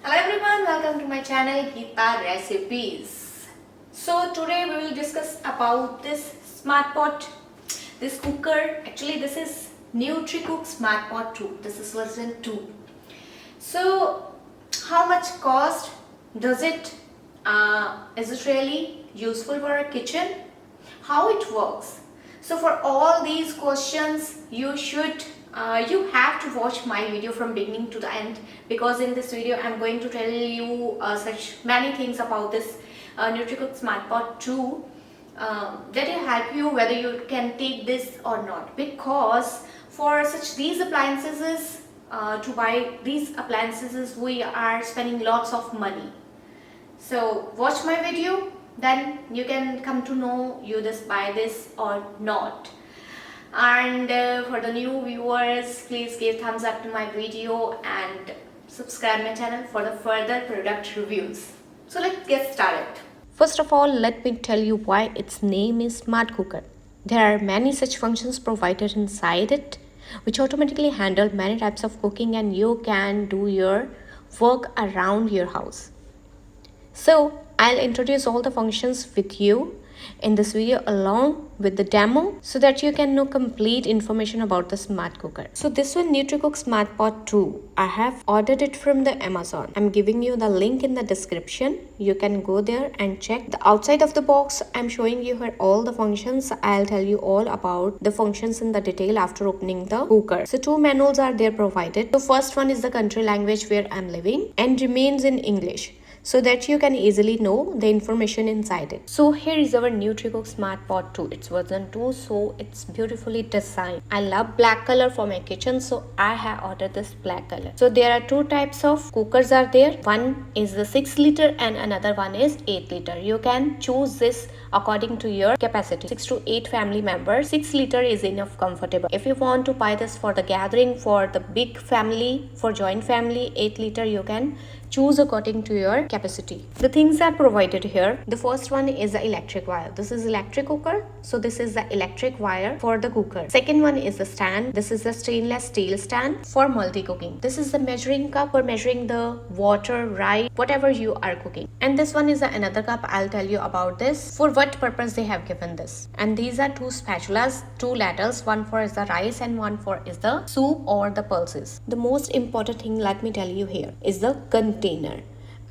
Hello everyone, welcome to my channel Geeta Recipes. So today we will discuss about this smart pot, this cooker. Actually this is NutriCook Smart Pot 2. This is version 2. So how much cost does it? Is it really useful for a kitchen? How it works? So for all these questions you have to watch my video from beginning to the end, because in this video I'm going to tell you such many things about this NutriCook Smart Pot 2 that will help you whether you can take this or not, because for such these appliances to buy these appliances we are spending lots of money. So watch my video, then you can come to know you just buy this or not. And for the new viewers, please give thumbs up to my video and subscribe my channel for the further product reviews. So let's get started. First of all, let me tell you why its name is Smart Cooker. There are many such functions provided inside it which automatically handle many types of cooking, and you can do your work around your house. So I'll introduce all the functions with you in this video along with the demo, so that you can know complete information about the smart cooker. So this one, NutriCook Smart Pot 2, I have ordered it from the Amazon. I'm giving you the link in the description. You can go there and check. The outside of the box, I'm showing you here all the functions. I'll tell you all about the functions in the detail after opening the cooker. So two manuals are there provided. The first one is the country language where I'm living and remains in English, so that you can easily know the information inside it. So here is our NutriCook Smart Pot 2. It's version 2, so it's beautifully designed. I love black color for my kitchen, so I have ordered this black color. So there are two types of cookers are there. One is the 6 liter and another one is 8 liter. You can choose this according to your capacity. 6 to 8 family members, 6 liter is enough comfortable. If you want to buy this for the gathering, for the big family, for joint family, 8 liter you can choose according to your capacity. The things are provided here. The first one is the electric wire. This is electric cooker, so this is the electric wire for the cooker. Second one is the stand. This is the stainless steel stand for multi cooking. This is the measuring cup for measuring the water, rice, whatever you are cooking. And this one is another cup. I'll tell you about this, for what purpose they have given this. And these are two spatulas, two ladles, one for is the rice and one for is the soup or the pulses. The most important thing, let me tell you here, is the container.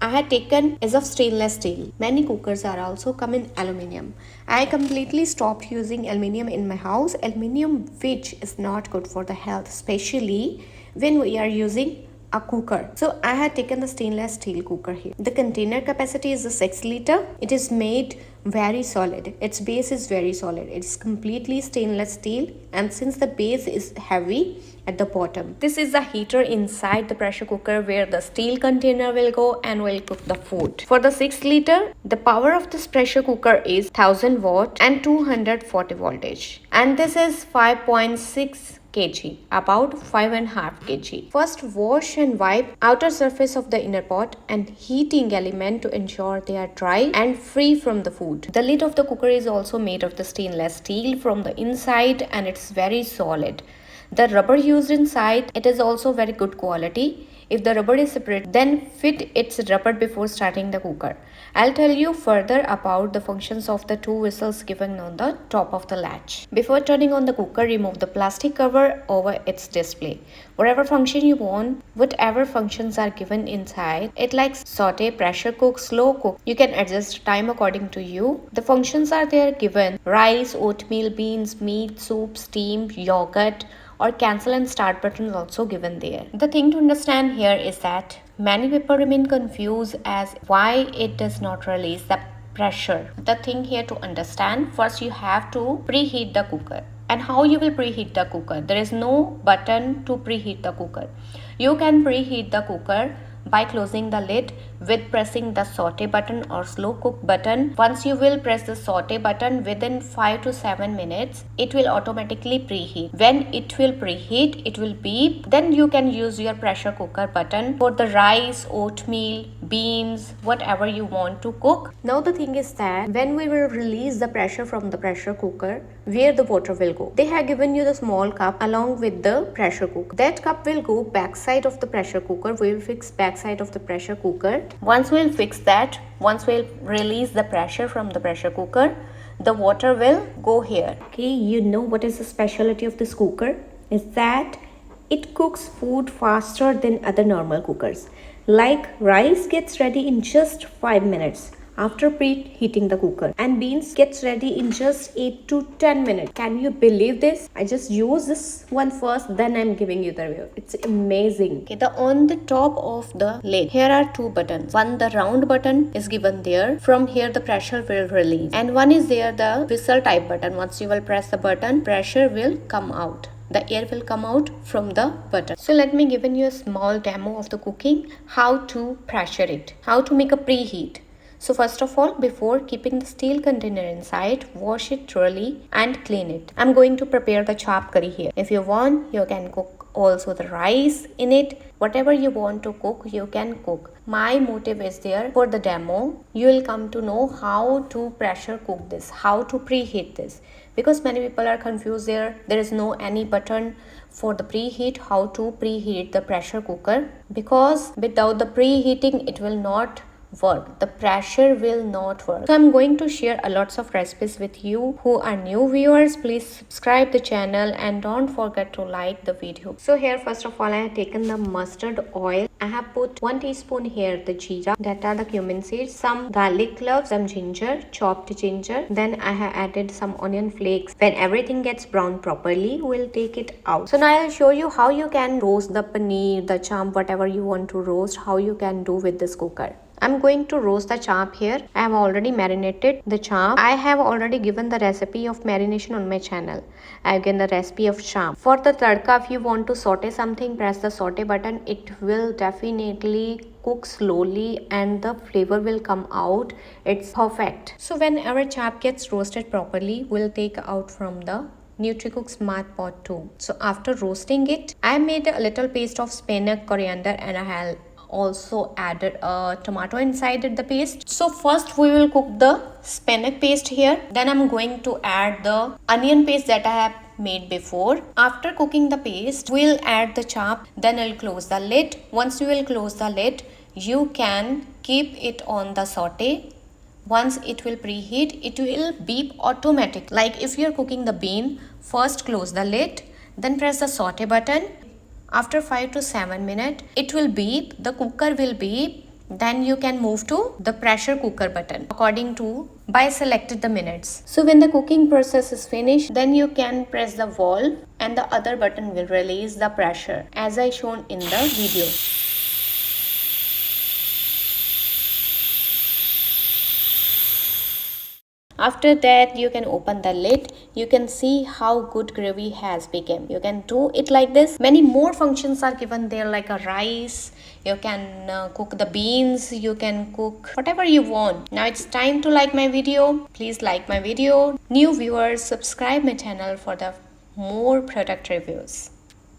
I had taken is of stainless steel. Many cookers are also come in aluminium. I completely stopped using aluminium in my house. Aluminium, which is not good for the health, especially when we are using a cooker. So I had taken the stainless steel cooker here. The container capacity is the 6 liter. It is made very solid. Its base is very solid. It's completely stainless steel, and since the base is heavy at the bottom, this is the heater inside the pressure cooker where the steel container will go and will cook the food. For the 6 liter, the power of this pressure cooker is 1000 watt and 240 voltage, and this is 5.6 kg, about 5.5 kg. First, wash and wipe outer surface of the inner pot and heating element to ensure they are dry and free from the food. The lid of the cooker is also made of the stainless steel from the inside, and it's very solid. The rubber used inside, it is also very good quality. If the rubber is separate, then fit its rubber before starting the cooker. I'll tell you further about the functions of the two whistles given on the top of the latch. Before turning on the cooker, remove the plastic cover over its display. Whatever function you want, whatever functions are given inside, it likes saute, pressure cook, slow cook. You can adjust time according to you. The functions are there given: rice, oatmeal, beans, meat, soup, steam, yogurt, or cancel and start button is also given there. The thing to understand here is that many people remain confused as why it does not release the pressure. The thing here to understand, first you have to preheat the cooker. And how you will preheat the cooker? There is no button to preheat the cooker. You can preheat the cooker by closing the lid with pressing the saute button or slow cook button. Once you will press the saute button, within 5 to 7 minutes it will automatically preheat. When it will preheat, it will beep. Then you can use your pressure cooker button for the rice, oatmeal, beans, whatever you want to cook. Now the thing is that when we will release the pressure from the pressure cooker, where the water will go? They have given you the small cup along with the pressure cooker. That cup will go backside of the pressure cooker. We will fix backside of the pressure cooker. Once we'll fix that, once we'll release the pressure from the pressure cooker, the water will go here. Okay, you know what is the specialty of this cooker? Is that it cooks food faster than other normal cookers. Like rice gets ready in just 5 minutes after preheating the cooker, and beans gets ready in just 8 to 10 minutes. Can you believe this? I just use this one first, then I'm giving you the review. It's amazing. Okay, on the top of the lid, here are two buttons. One, the round button is given there. From here the pressure will release, and one is there, the whistle type button. Once you will press the button, pressure will come out. The air will come out from the button. So let me give you a small demo of the cooking, how to pressure it, how to make a preheat. So first of all, before keeping the steel container inside, wash it thoroughly and clean it. I'm going to prepare the chop curry here. If you want, you can cook also the rice in it. Whatever you want to cook, you can cook. My motive is there for the demo. You will come to know how to pressure cook this, how to preheat this. Because many people are confused there. There is no any button for the preheat, how to preheat the pressure cooker. Because without the preheating, it will not work. The pressure will not work. So I'm going to share a lots of recipes with you. Who are new viewers, please subscribe the channel and don't forget to like the video. So here first of all, I have taken the mustard oil. I have put 1 teaspoon here the jeera, that are the cumin seeds, some garlic cloves, some ginger, chopped ginger. Then I have added some onion flakes. When everything gets browned properly, we'll take it out. So now I'll show you how you can roast the paneer, the champ, whatever you want to roast, how you can do with this cooker. I'm going to roast the champ here. I have already marinated the champ. I have already given the recipe of marination on my channel. I have given the recipe of champ. For the tadka, if you want to saute something, press the saute button. It will definitely cook slowly and the flavor will come out. It's perfect. So when our champ gets roasted properly, we'll take out from the NutriCook Smart Pot 2. So after roasting it, I made a little paste of spinach, coriander, and I have also added a tomato inside the paste. So first we will cook the spinach paste here. Then I'm going to add the onion paste that I have made before. After cooking the paste, we'll add the chop. Then I'll close the lid. Once you will close the lid, you can keep it on the saute. Once it will preheat, it will beep automatic. Like if you're cooking the bean, first close the lid, then press the saute button. After 5 to 7 minutes, it will beep, the cooker will beep. Then you can move to the pressure cooker button according to by selected the minutes. So when the cooking process is finished, then you can press the valve and the other button will release the pressure as I shown in the video. After that, you can open the lid. You can see how good gravy has become. You can do it like this. Many more functions are given there, like a rice. You can cook the beans. You can cook whatever you want. Now it's time to like my video. Please like my video. New viewers, subscribe my channel for the more product reviews.